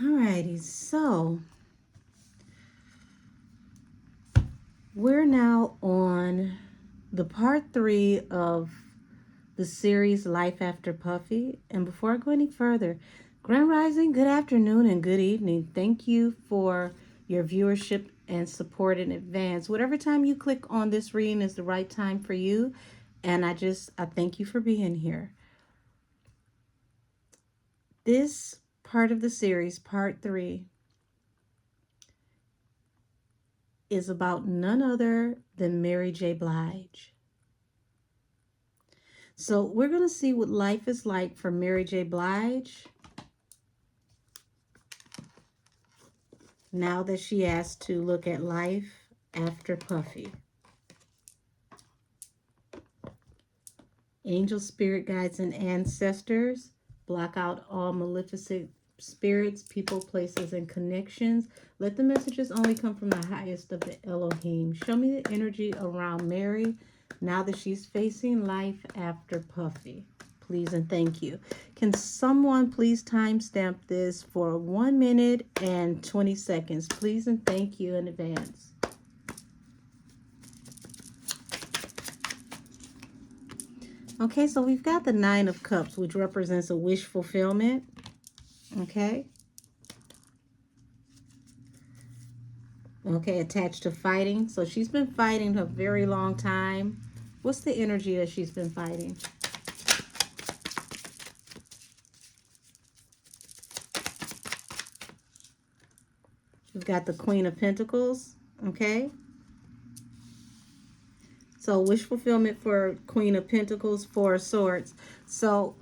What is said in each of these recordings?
Alrighty, so we're now on the part 3 of the series Life After Puffy. And before I go any further, Grand Rising, good afternoon and good evening. Thank you for your viewership and support in advance. Whatever time you click on this reading is the right time for you. And I thank you for being here. This part of the series, part 3, is about none other than Mary J. Blige. So we're going to see what life is like for Mary J. Blige now that she has to look at life after Puffy. Angel, spirit guides, and ancestors, block out all maleficent spirits, people, places, and connections. Let the messages only come from the highest of the Elohim. Show me the energy around Mary now that she's facing life after Puffy. Please and thank you. Can someone please timestamp this for 1 minute and 20 seconds? Please and thank you in advance. Okay, so we've got the 9 of Cups, which represents a wish fulfillment. Okay. Okay, attached to fighting. So she's been fighting a very long time. What's the energy that she's been fighting? We've got the Queen of Pentacles. Okay. So wish fulfillment for Queen of Pentacles, 4 of Swords. So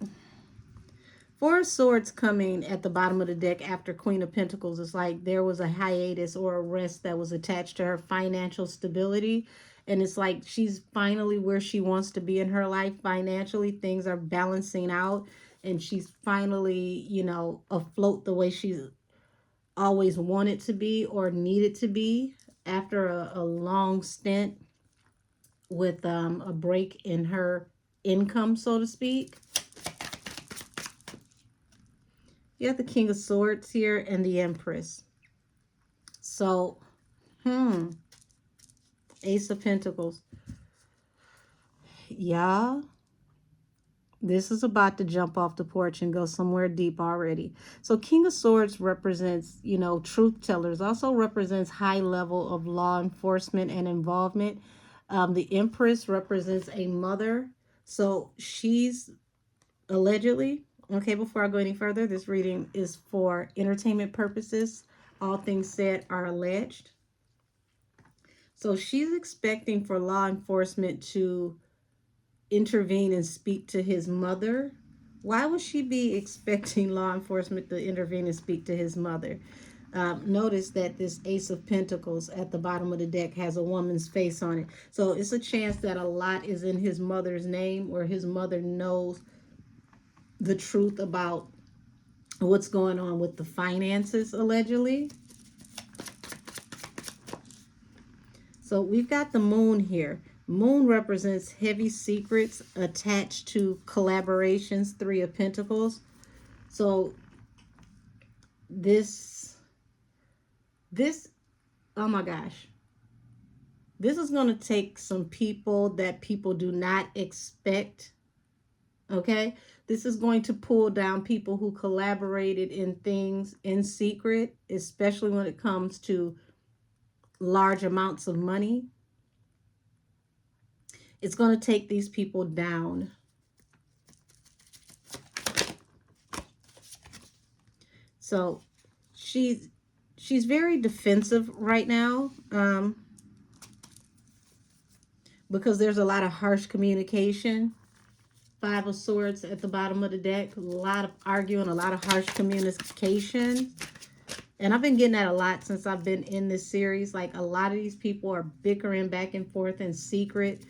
4 of Swords coming at the bottom of the deck after Queen of Pentacles is like there was a hiatus or a rest that was attached to her financial stability. And it's like she's finally where she wants to be in her life financially. Things are balancing out. And she's finally, you know, afloat the way she's always wanted to be or needed to be after a long stint with a break in her income, so to speak. You have the King of Swords here and the Empress. So, Ace of Pentacles. Yeah, this is about to jump off the porch and go somewhere deep already. So King of Swords represents, you know, truth tellers. Also represents high level of law enforcement and involvement. The Empress represents a mother. So she's allegedly, okay, before I go any further, this reading is for entertainment purposes. All things said are alleged. So she's expecting for law enforcement to intervene and speak to his mother. Why would she be expecting law enforcement to intervene and speak to his mother? Notice that this Ace of Pentacles at the bottom of the deck has a woman's face on it. So it's a chance that a lot is in his mother's name, or his mother knows the truth about what's going on with the finances, allegedly. So we've got the Moon here. Moon represents heavy secrets attached to collaborations, 3 of Pentacles. So this, oh my gosh. This is going to take some people that people do not expect. Okay? This is going to pull down people who collaborated in things in secret, especially when it comes to large amounts of money. It's going to take these people down. So she's very defensive right now, because there's a lot of harsh communication. 5 of Swords at the bottom of the deck. A lot of arguing, a lot of harsh communication. And I've been getting that a lot since I've been in this series. Like, a lot of these people are bickering back and forth in secret.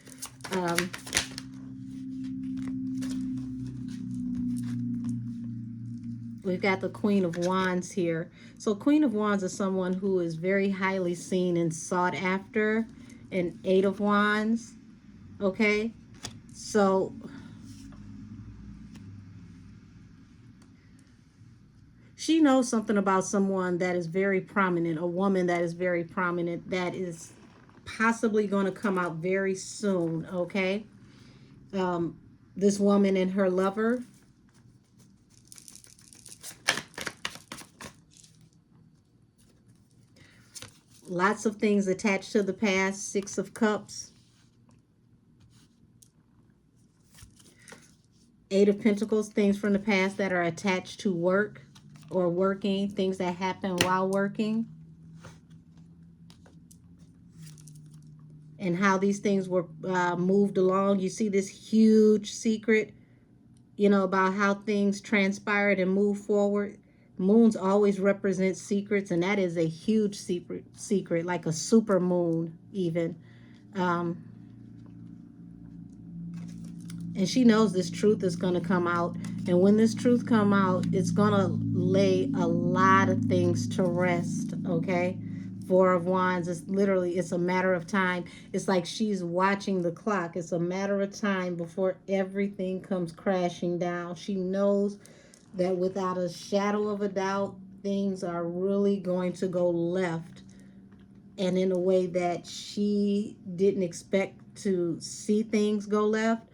We've got the Queen of Wands here. So Queen of Wands is someone who is very highly seen and sought after. And 8 of Wands. Okay? So She knows something about someone that is very prominent, a woman that is very prominent, that is possibly going to come out very soon, okay? This woman and her lover. Lots of things attached to the past. Six of Cups. Eight of Pentacles, things from the past that are attached to work or working, things that happen while working. And how these things were moved along. You see this huge secret, you know, about how things transpired and moved forward. Moons always represent secrets, and that is a huge secret, like a super moon even. And she knows this truth is going to come out. And when this truth come out, it's going to lay a lot of things to rest, okay? Four of Wands is literally, it's a matter of time. It's like she's watching the clock. It's a matter of time before everything comes crashing down. She knows that without a shadow of a doubt, things are really going to go left. And in a way that she didn't expect to see things go left.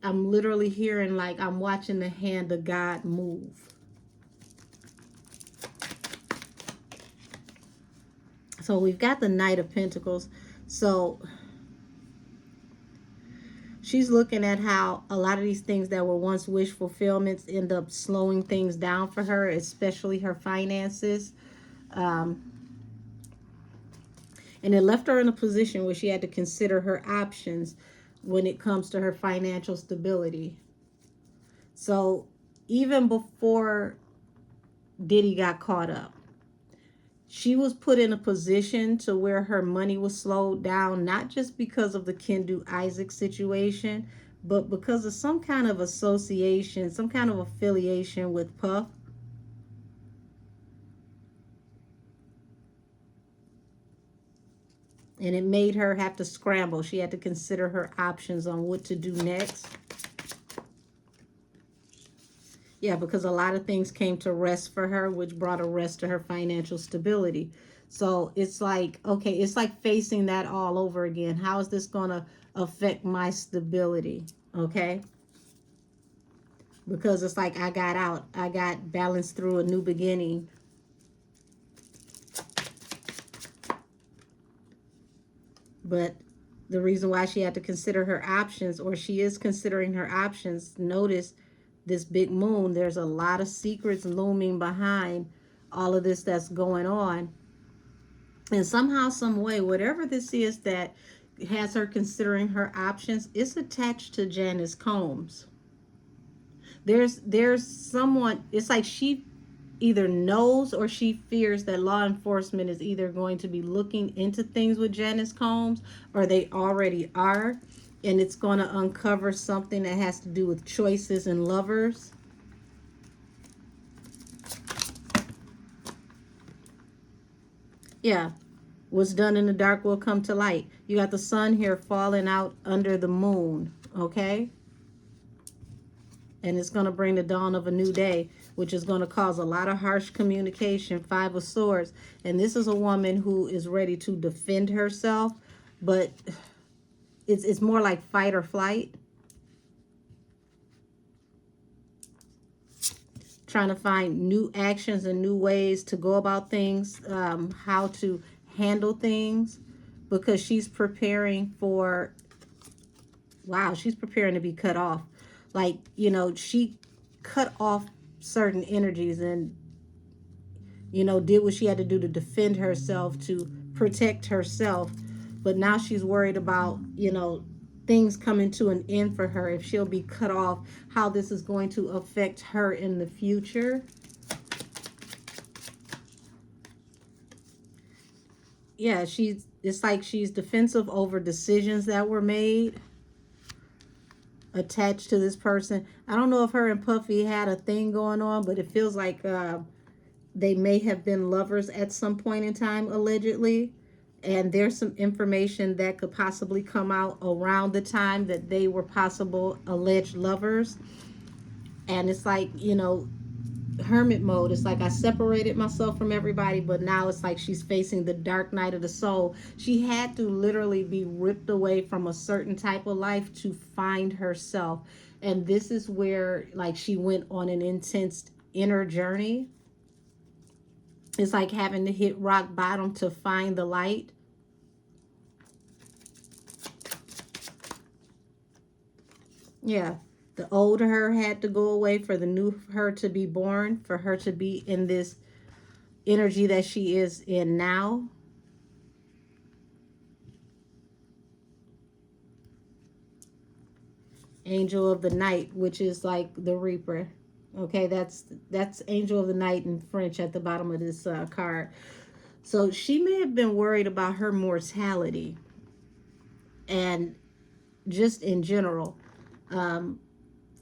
I'm literally hearing like I'm watching the hand of God move. So we've got the Knight of Pentacles. So she's looking at how a lot of these things that were once wish fulfillments end up slowing things down for her, especially her finances. And it left her in a position where she had to consider her options when it comes to her financial stability. So even before Diddy got caught up, she was put in a position to where her money was slowed down, not just because of the Kendu Isaac situation, but because of some kind of association, some kind of affiliation with Puff. And it made her have to scramble. She had to consider her options on what to do next. Yeah, because a lot of things came to rest for her, which brought a rest to her financial stability. So it's like, okay, it's like facing that all over again. How is this going to affect my stability? Okay. Because it's like I got out. I got balanced through a new beginning. But the reason why she had to consider her options, or she is considering her options, notice this big moon, there's a lot of secrets looming behind all of this that's going on. And somehow, some way, whatever this is that has her considering her options, it's attached to Janice Combs. There's someone, it's like she either knows or she fears that law enforcement is either going to be looking into things with Janice Combs, or they already are, and it's going to uncover something that has to do with choices and lovers. Yeah, what's done in the dark will come to light. You got the sun here falling out under the moon, okay? And it's going to bring the dawn of a new day, which is going to cause a lot of harsh communication. Five of Swords. And this is a woman who is ready to defend herself, but it's more like fight or flight. Trying to find new actions and new ways to go about things, how to handle things, because she's preparing for, wow, she's preparing to be cut off. Like, you know, she cut off certain energies and, you know, did what she had to do to defend herself, to protect herself. But now she's worried about, you know, things coming to an end for her. If she'll be cut off, how this is going to affect her in the future. Yeah, it's like she's defensive over decisions that were made attached to this person. I don't know if her and Puffy had a thing going on, but it feels like they may have been lovers at some point in time, allegedly. And there's some information that could possibly come out around the time that they were possible alleged lovers. And it's like, you know, hermit mode. It's like I separated myself from everybody, but now it's like she's facing the dark night of the soul. She had to literally be ripped away from a certain type of life to find herself. And this is where like she went on an intense inner journey. It's like having to hit rock bottom to find the light. Yeah. The old her had to go away for the new her to be born, for her to be in this energy that she is in now. Angel of the night, which is like the reaper. Okay, that's angel of the night in French at the bottom of this card. So she may have been worried about her mortality and just in general, um,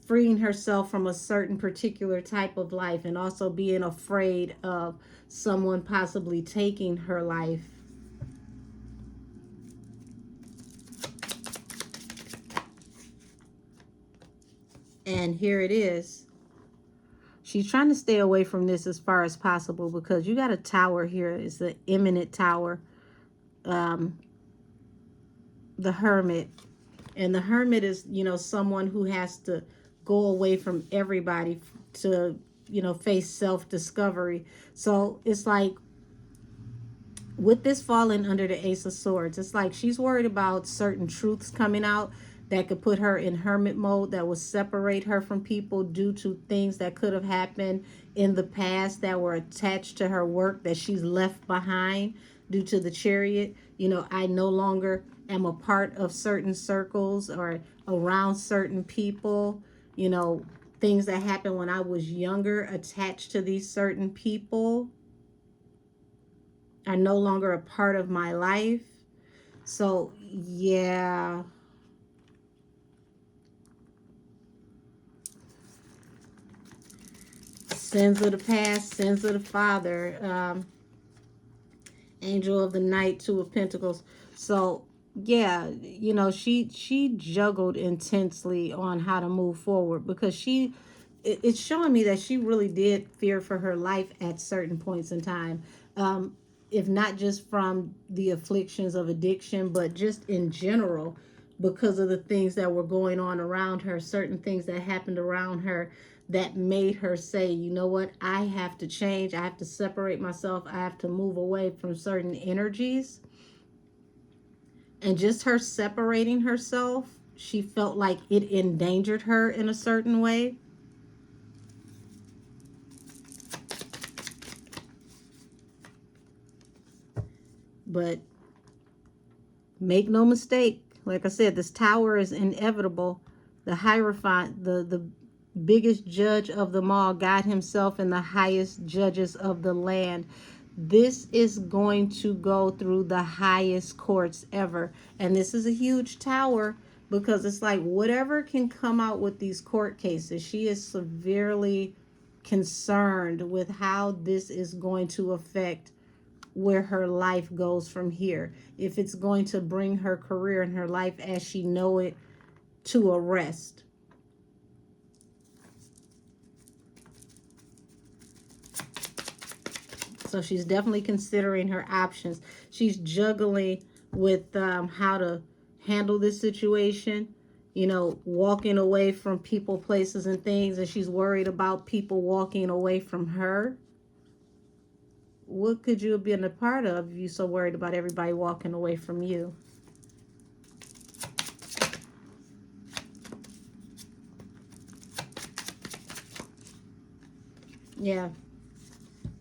freeing herself from a certain particular type of life, and also being afraid of someone possibly taking her life. And here it is. She's trying to stay away from this as far as possible because you got a tower here. It's the imminent tower. Um, the hermit. And the hermit is, you know, someone who has to go away from everybody to, you know, face self-discovery. So it's like with this falling under the Ace of Swords, it's like she's worried about certain truths coming out that could put her in hermit mode, that will separate her from people due to things that could have happened in the past that were attached to her work that she's left behind due to the Chariot. You know, I no longer am a part of certain circles or around certain people. You know, things that happened when I was younger attached to these certain people are no longer a part of my life. So, yeah. Sins of the past, sins of the father. Angel of the night, two of pentacles. So, yeah, you know, she juggled intensely on how to move forward because it's showing me that she really did fear for her life at certain points in time. If not just from the afflictions of addiction, but just in general, because of the things that were going on around her, certain things that happened around her that made her say, you know what, I have to change. I have to separate myself. I have to move away from certain energies. And just her separating herself, she felt like it endangered her in a certain way. But make no mistake, like I said, this tower is inevitable. The Hierophant, the biggest judge of them all, God himself, and the highest judges of the land. This is going to go through the highest courts ever. And this is a huge tower because it's like whatever can come out with these court cases, she is severely concerned with how this is going to affect where her life goes from here. If it's going to bring her career and her life as she know it to a rest. So she's definitely considering her options. She's juggling with how to handle this situation. You know, walking away from people, places, and things. And she's worried about people walking away from her. What could you have been a part of if you're so worried about everybody walking away from you? Yeah.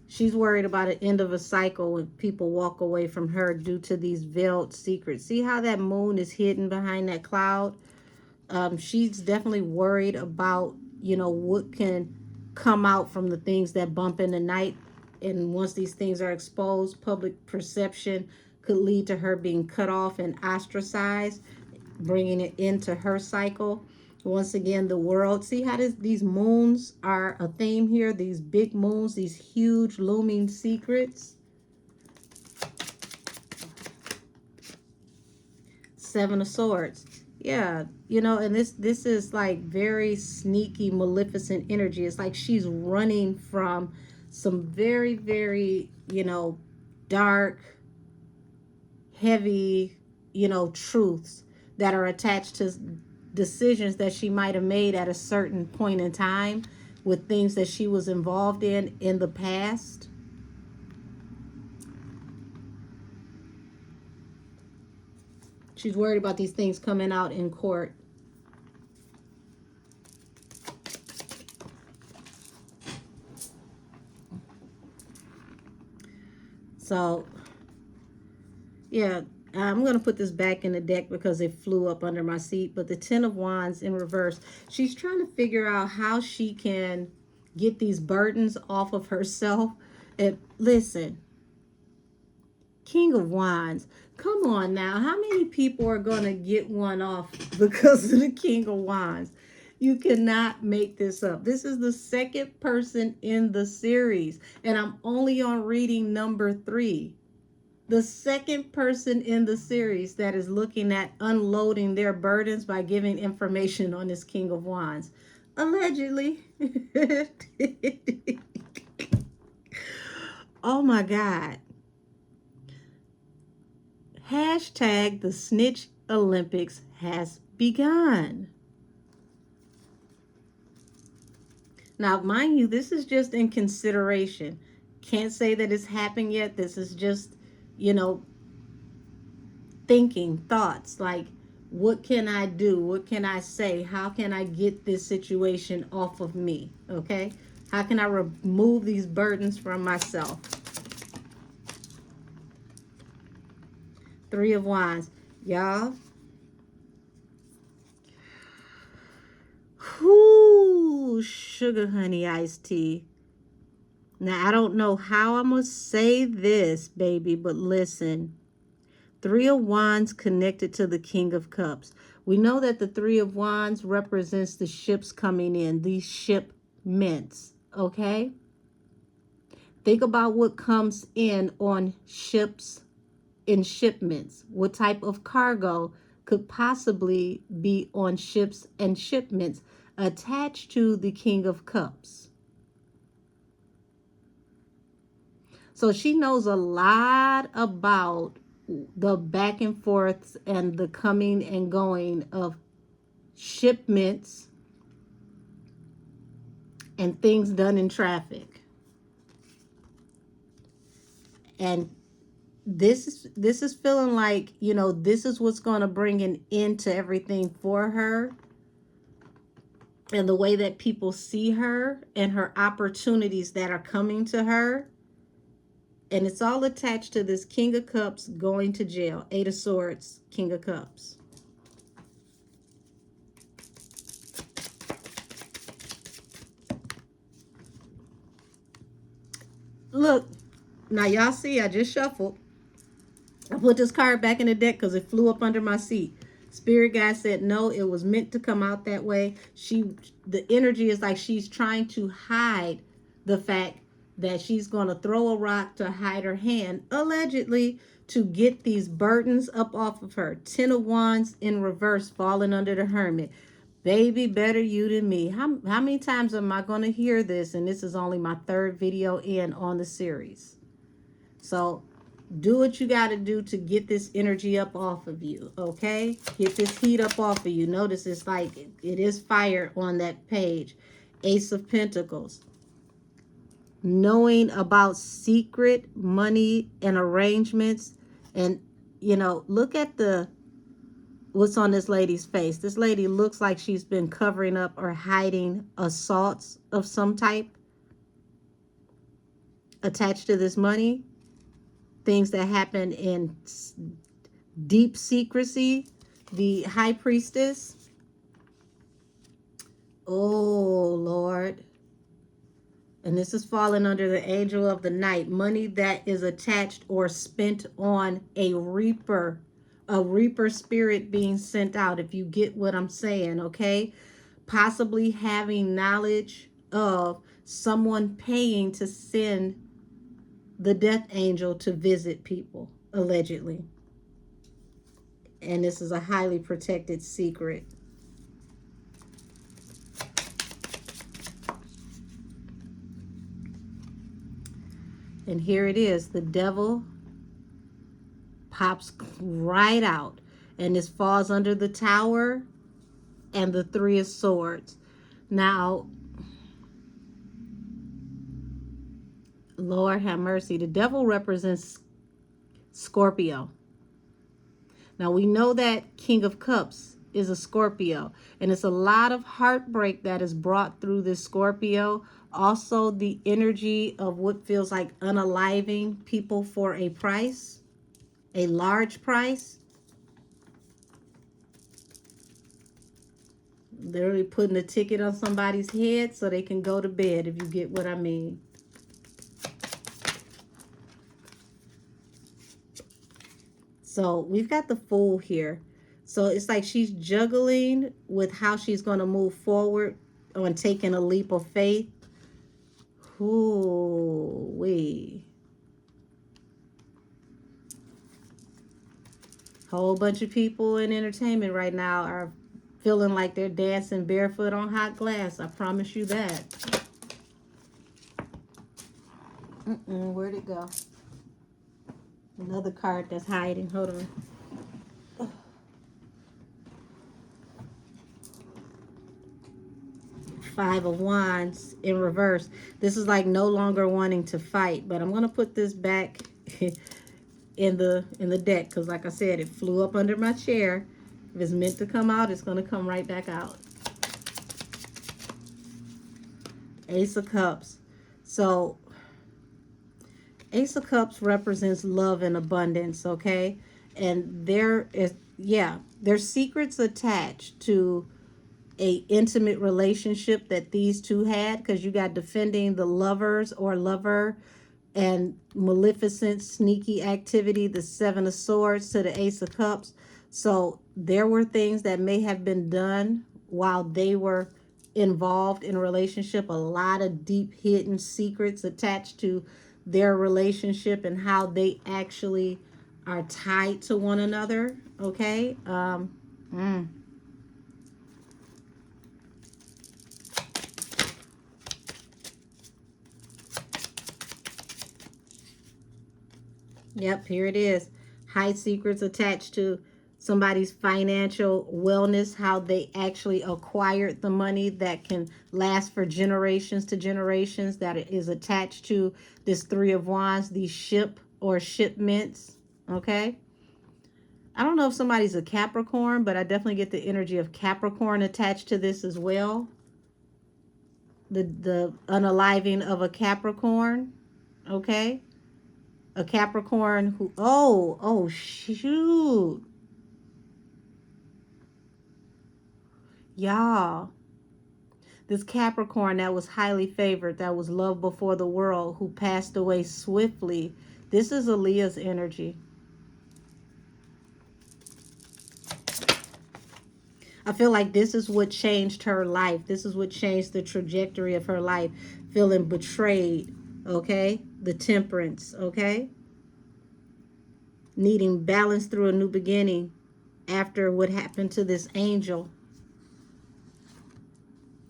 She's worried about an end of a cycle when people walk away from her due to these veiled secrets. See how that moon is hidden behind that cloud? She's definitely worried about, you know, what can come out from the things that bump in the night. And once these things are exposed, public perception could lead to her being cut off and ostracized, bringing it into her cycle. Once again, the world. See how these moons are a theme here? These big moons, these huge looming secrets. Seven of Swords. Yeah, you know, and this is like very sneaky, maleficent energy. It's like she's running from some very, very, you know, dark, heavy, you know, truths that are attached to decisions that she might have made at a certain point in time with things that she was involved in the past. She's worried about these things coming out in court. So, yeah, I'm going to put this back in the deck because it flew up under my seat. But the Ten of Wands in reverse, she's trying to figure out how she can get these burdens off of herself. And listen, King of Wands, come on now. How many people are going to get one off because of the King of Wands? You cannot make this up. This is the second person in the series, and I'm only on reading number 3. The second person in the series that is looking at unloading their burdens by giving information on this King of Wands. Allegedly. Oh my God. Hashtag the Snitch Olympics has begun. Now, mind you, this is just in consideration. Can't say that it's happened yet. This is just, you know, thinking, thoughts like, what can I do? What can I say? How can I get this situation off of me? Okay? How can I remove these burdens from myself? 3 of Wands. Y'all. Whoo, sugar honey iced tea. Now, I don't know how I'm going to say this, baby, but listen. 3 of Wands connected to the King of Cups. We know that the 3 of Wands represents the ships coming in, these shipments, okay? Think about what comes in on ships in shipments. What type of cargo could possibly be on ships and shipments attached to the King of Cups? So she knows a lot about the back and forths and the coming and going of shipments and things done in traffic. And this is feeling like, you know, this is what's going to bring an end to everything for her, and the way that people see her and her opportunities that are coming to her. And it's all attached to this King of Cups going to jail. 8 of Swords, King of Cups. Look, now y'all see I just shuffled. I put this card back in the deck because it flew up under my seat. Spirit guide said no, it was meant to come out that way. The energy is like she's trying to hide the fact that she's going to throw a rock to hide her hand, allegedly, to get these burdens up off of her. 10 of Wands in reverse, falling under the Hermit. Baby, better you than me. How many times am I going to hear this? And this is only my 3rd video in on the series. So do what you got to do to get this energy up off of you, okay? Get this heat up off of you. Notice it's like it is fire on that page. Ace of Pentacles. Knowing about secret money and arrangements. And, you know, look at what's on this lady's face. This lady looks like she's been covering up or hiding assaults of some type attached to this money. Things that happen in deep secrecy. The High Priestess. Oh, Lord. And this is falling under the Angel of the Night. Money that is attached or spent on a reaper spirit being sent out, if you get what I'm saying, okay? Possibly having knowledge of someone paying to send the death angel to visit people, allegedly. And this is a highly protected secret. And here it is. The devil pops right out. And this falls under the Tower and the Three of Swords. Now, Lord have mercy. The devil represents Scorpio. Now, we know that King of Cups is a Scorpio. And it's a lot of heartbreak that is brought through this Scorpio. Also, the energy of what feels like unaliving people for a price, a large price. Literally putting a ticket on somebody's head so they can go to bed, if you get what I mean. So we've got the Fool here. So it's like she's juggling with how she's going to move forward on taking a leap of faith. Ooh-wee. Whole bunch of people in entertainment right now are feeling like they're dancing barefoot on hot glass. I promise you that. Where'd it go? Another card that's hiding. Hold on. Five of Wands in reverse. This is like no longer wanting to fight, but I'm going to put this back in the deck because, like I said, it flew up under my chair. If it's meant to come out, it's going to come right back out. Ace of Cups. So Ace of Cups represents love and abundance, okay? And there's secrets attached to a intimate relationship that these two had, because you got defending the lovers or lover and maleficent sneaky activity, the Seven of Swords to the Ace of Cups. So there were things that may have been done while they were involved in a relationship, a lot of deep hidden secrets attached to their relationship and how they actually are tied to one another, okay? Yep, here it is. High secrets attached to somebody's financial wellness, how they actually acquired the money that can last for generations to generations, that is attached to this Three of Wands, these ship or shipments, okay? I don't know if somebody's a Capricorn, but I definitely get the energy of Capricorn attached to this as well. The unaliving of a Capricorn, okay? A Capricorn who, oh, shoot. Y'all, this Capricorn that was highly favored, that was loved before the world, who passed away swiftly. This is Aaliyah's energy. I feel like this is what changed her life. This is what changed the trajectory of her life. Feeling betrayed, okay? The Temperance, okay? Needing balance through a new beginning after what happened to this angel.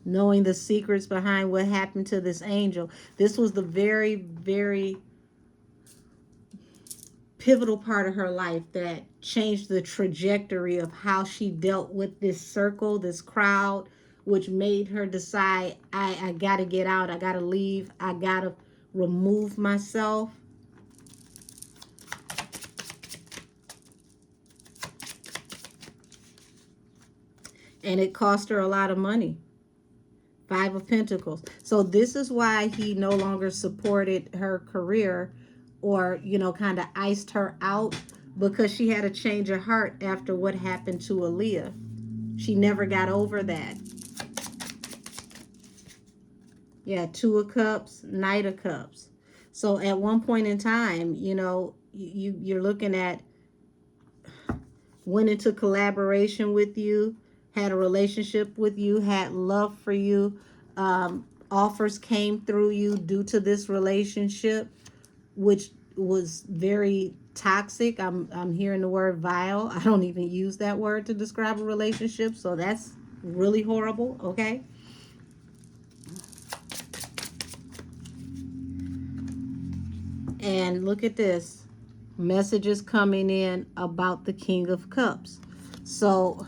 Knowing the secrets behind what happened to this angel. This was the very, very pivotal part of her life that changed the trajectory of how she dealt with this circle, this crowd, which made her decide, I got to get out. I got to leave. I got to remove myself. And it cost her a lot of money. Five of Pentacles. So this is why he no longer supported her career, or, you know, kind of iced her out, because she had a change of heart after what happened to Aaliyah. She never got over that. Yeah, Two of Cups, Knight of Cups. So at one point in time, you know, you're looking at went into collaboration with you, had a relationship with you, had love for you. Offers came through you due to this relationship, which was very toxic. I'm hearing the word vile. I don't even use that word to describe a relationship, so that's really horrible, okay? And look at this. Messages coming in about the King of Cups. So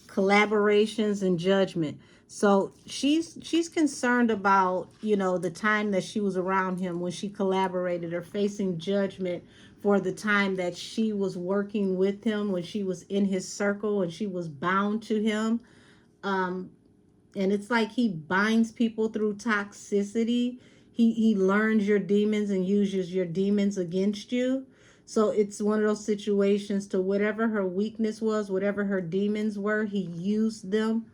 collaborations and judgment. So she's concerned about, you know, the time that she was around him when she collaborated, or facing judgment for the time that she was working with him, when she was in his circle and she was bound to him. And it's like he binds people through toxicity. He learns your demons and uses your demons against you. So it's one of those situations, to whatever her weakness was, whatever her demons were, he used them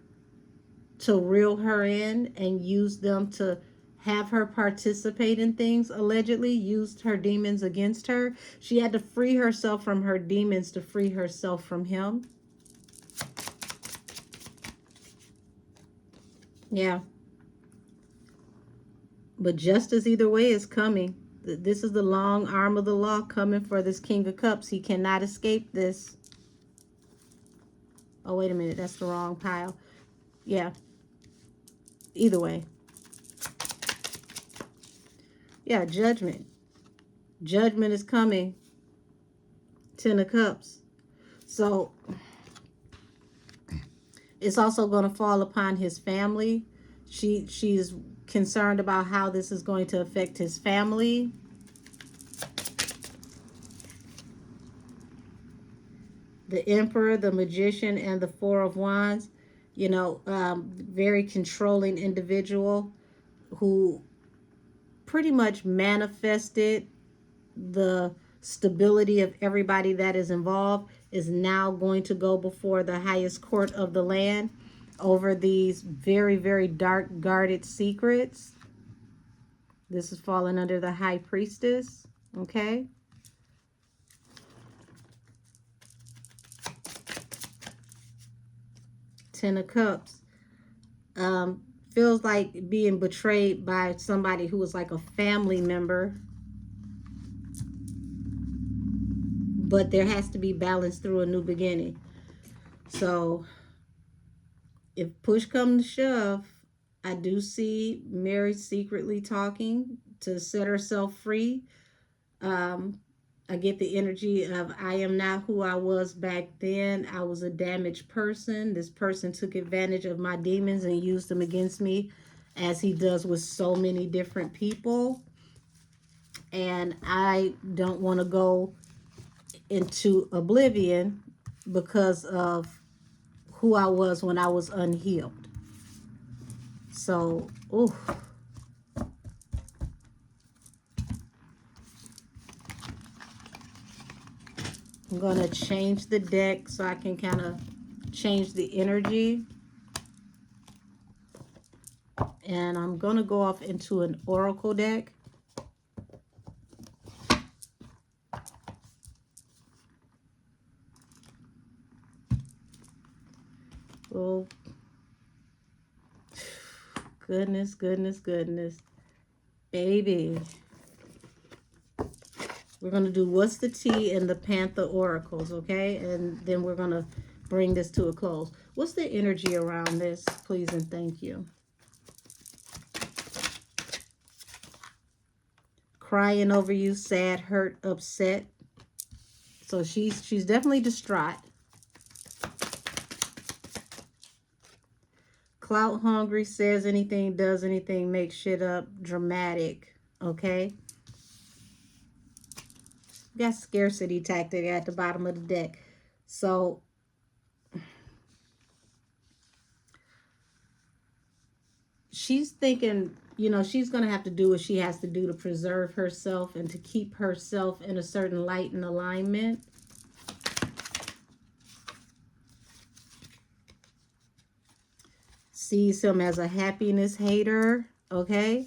to reel her in and used them to have her participate in things, allegedly used her demons against her. She had to free herself from her demons to free herself from him. Yeah. But justice either way is coming. This is the long arm of the law coming for this King of Cups. He cannot escape this. Oh, wait a minute. That's the wrong pile. Yeah. Either way. Yeah, judgment. Judgment is coming. 10 of Cups. So it's also going to fall upon his family. She's concerned about how this is going to affect his family. The Emperor, the Magician, and the Four of Wands. You know, very controlling individual who pretty much manifested the stability of everybody that is involved, is now going to go before the highest court of the land over these very, very dark guarded secrets. This is falling under the High Priestess, okay? Ten of Cups. Feels like being betrayed by somebody who was like a family member. But there has to be balance through a new beginning. So if push comes to shove, I do see Mary secretly talking to set herself free. I get the energy of, I am not who I was back then. I was a damaged person. This person took advantage of my demons and used them against me, as he does with so many different people. And I don't want to go into oblivion because of who I was when I was unhealed. So, ooh. I'm going to change the deck so I can kind of change the energy. And I'm going to go off into an oracle deck. Oh, goodness, goodness, goodness. Baby. We're going to do What's the Tea in the Panther Oracles, okay? And then we're going to bring this to a close. What's the energy around this? Please and thank you. Crying over you, sad, hurt, upset. So she's definitely distraught. Clout hungry, says anything, does anything, makes shit up, dramatic, okay? We got scarcity tactic at the bottom of the deck. So she's thinking, you know, she's going to have to do what she has to do to preserve herself and to keep herself in a certain light and alignment. Sees him as a happiness hater, okay?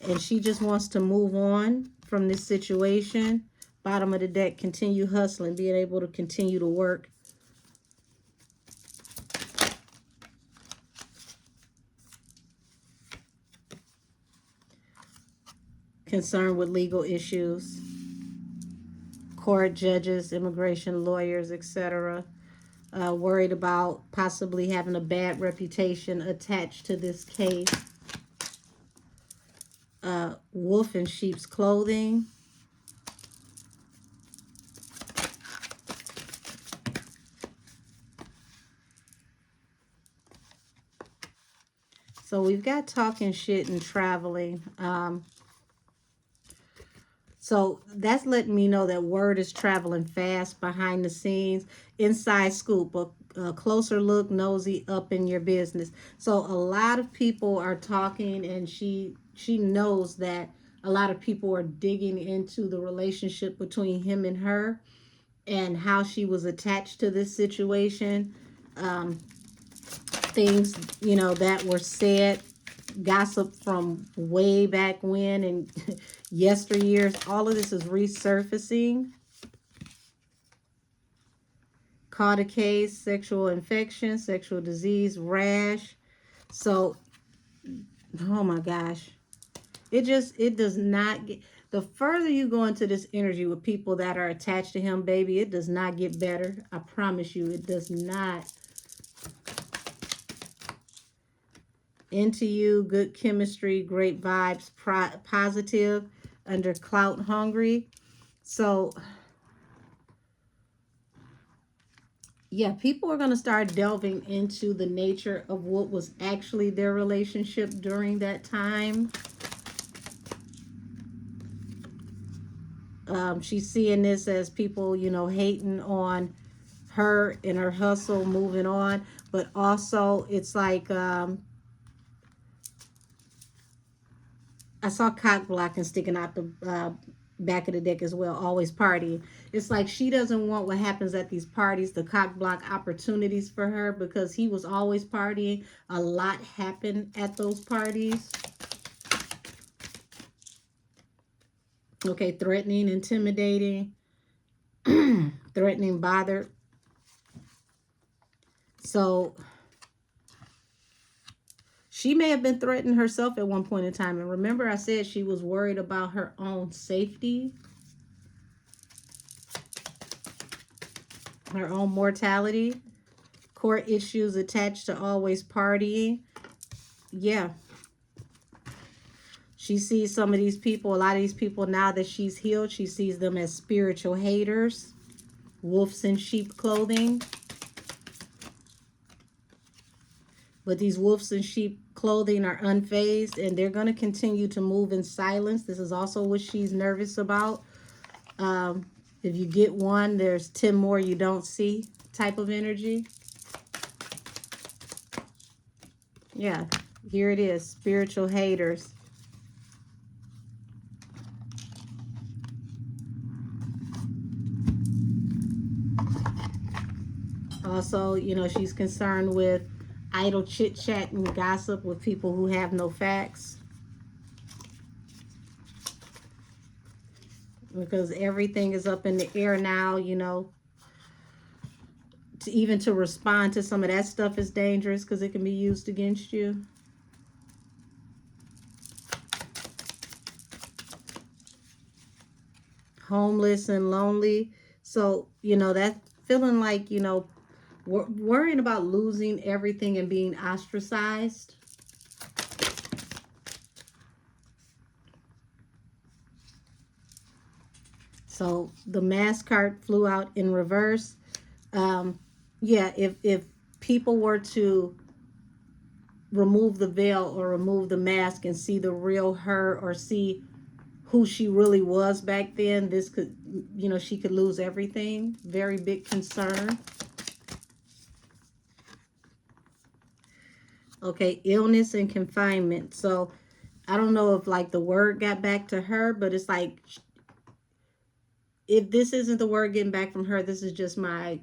And she just wants to move on from this situation. Bottom of the deck, continue hustling, being able to continue to work. concerned with legal issues, court judges, immigration lawyers, etc. Worried about possibly having a bad reputation attached to this case. Wolf in sheep's clothing. So we've got talking shit and traveling. So that's letting me know that word is traveling fast behind the scenes. Inside scoop, a closer look, nosy up in your business. So a lot of people are talking, and she knows that a lot of people are digging into the relationship between him and her and how she was attached to this situation. Things, you know, that were said, gossip from way back when and yesteryears, all of this is resurfacing. Caught a case, sexual infection, sexual disease, rash. So, oh my gosh. It does not get, the further you go into this energy with people that are attached to him, baby, it does not get better. I promise you, it does not. Into you, good chemistry, great vibes, positive, under clout hungry. So yeah, people are going to start delving into the nature of what was actually their relationship during that time. She's seeing this as people, you know, hating on her and her hustle, moving on. But also, it's like, I saw cock blocking sticking out the back of the deck as well, always partying. It's like she doesn't want what happens at these parties, the cock block opportunities for her, because he was always partying. A lot happened at those parties. Okay, threatening, intimidating, threatening, bothered. So she may have been threatened herself at one point in time. And remember, I said she was worried about her own safety, her own mortality, court issues attached to always partying. Yeah. She sees some of these people, a lot of these people, now that she's healed, she sees them as spiritual haters, wolves in sheep clothing. But these wolves in sheep clothing are unfazed, and they're going to continue to move in silence. This is also what she's nervous about. If you get one, there's 10 more you don't see type of energy. Yeah, here it is, spiritual haters. Also, you know, she's concerned with idle chit-chat and gossip with people who have no facts. Because everything is up in the air now, you know. Even to respond to some of that stuff is dangerous because it can be used against you. Homeless and lonely. So, you know, that feeling like, you know, worrying about losing everything and being ostracized. So the mass card flew out in reverse. Yeah, if people were to remove the veil or remove the mask and see the real her, or see who she really was back then, this could, you know, she could lose everything. Very big concern. Okay, illness and confinement. So I don't know if like the word got back to her, but it's like, if this isn't the word getting back from her, this is just my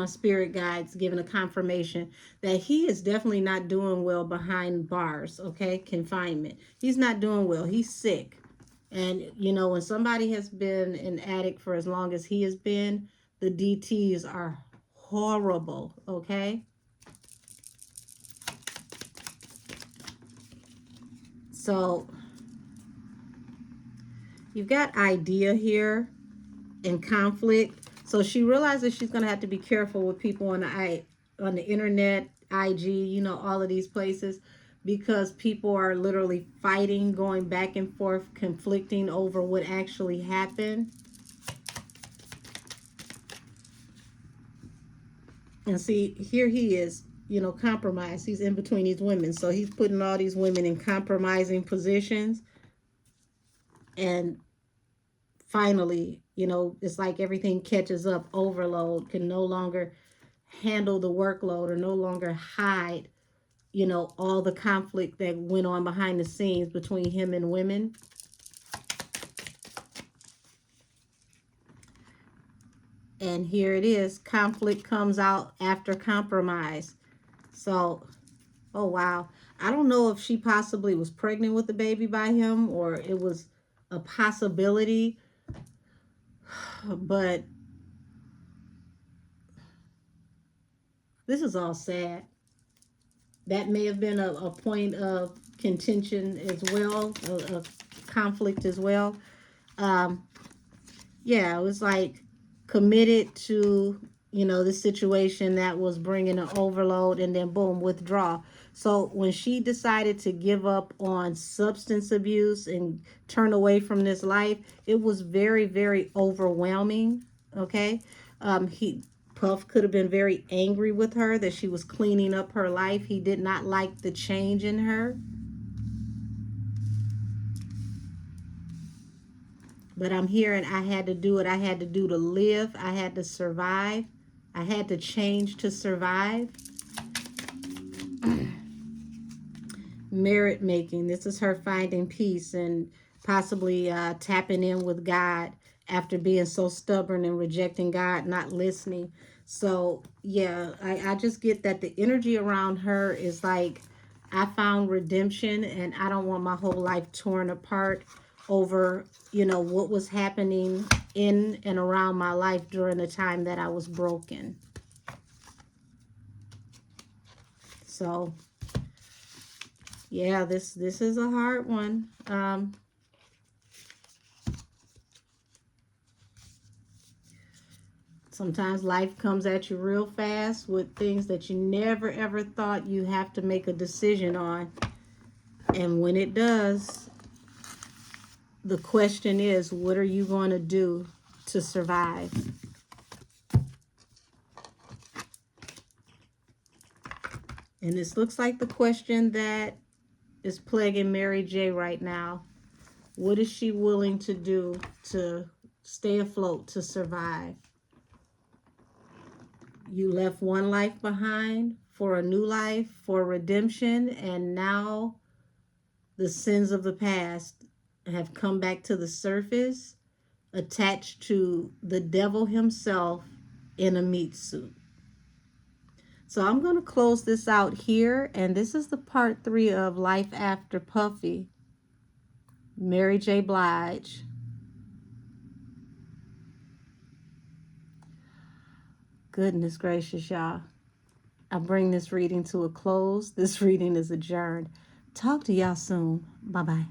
spirit guides giving a confirmation that he is definitely not doing well behind bars. Okay, confinement. He's not doing well. He's sick. And you know, when somebody has been an addict for as long as he has been, the DTs are horrible. Okay, so You've got idea here and conflict. So she realizes she's going to have to be careful with people on the internet, IG, you know, all of these places, because people are literally fighting, going back and forth, conflicting over what actually happened. And see, here he is, you know, compromised. He's in between these women. So he's putting all these women in compromising positions. And finally, you know, it's like everything catches up. Overload, can no longer handle the workload or no longer hide, you know, all the conflict that went on behind the scenes between him and women. And here it is. Conflict comes out after compromise. So, oh wow. I don't know if she possibly was pregnant with the baby by him or it was a possibility, but this is all sad. That may have been a point of contention as well, a conflict as well. Yeah, it was like committed to, you know, the situation that was bringing an overload, and then boom, withdraw. So when she decided to give up on substance abuse and turn away from this life, it was very, very overwhelming. Okay. Puff could have been very angry with her that she was cleaning up her life. He did not like the change in her. But I'm here and I had to do what I had to do to live. I had to survive. I had to change to survive. Merit making. This is her finding peace and possibly tapping in with God after being so stubborn and rejecting God, not listening. So, yeah, I just get that the energy around her is like, I found redemption and I don't want my whole life torn apart over, you know, what was happening in and around my life during the time that I was broken. So, yeah, this is a hard one. Sometimes life comes at you real fast with things that you never ever thought you have to make a decision on. And when it does, the question is, what are you going to do to survive? And this looks like the question that is plaguing Mary J right now. What is she willing to do to stay afloat, to survive? You left one life behind for a new life, for redemption, and now the sins of the past have come back to the surface, attached to the devil himself in a meat suit. So I'm going to close this out here, and this is the part 3 of Life After Puffy, Mary J. Blige. Goodness gracious, y'all. I bring this reading to a close. This reading is adjourned. Talk to y'all soon. Bye-bye.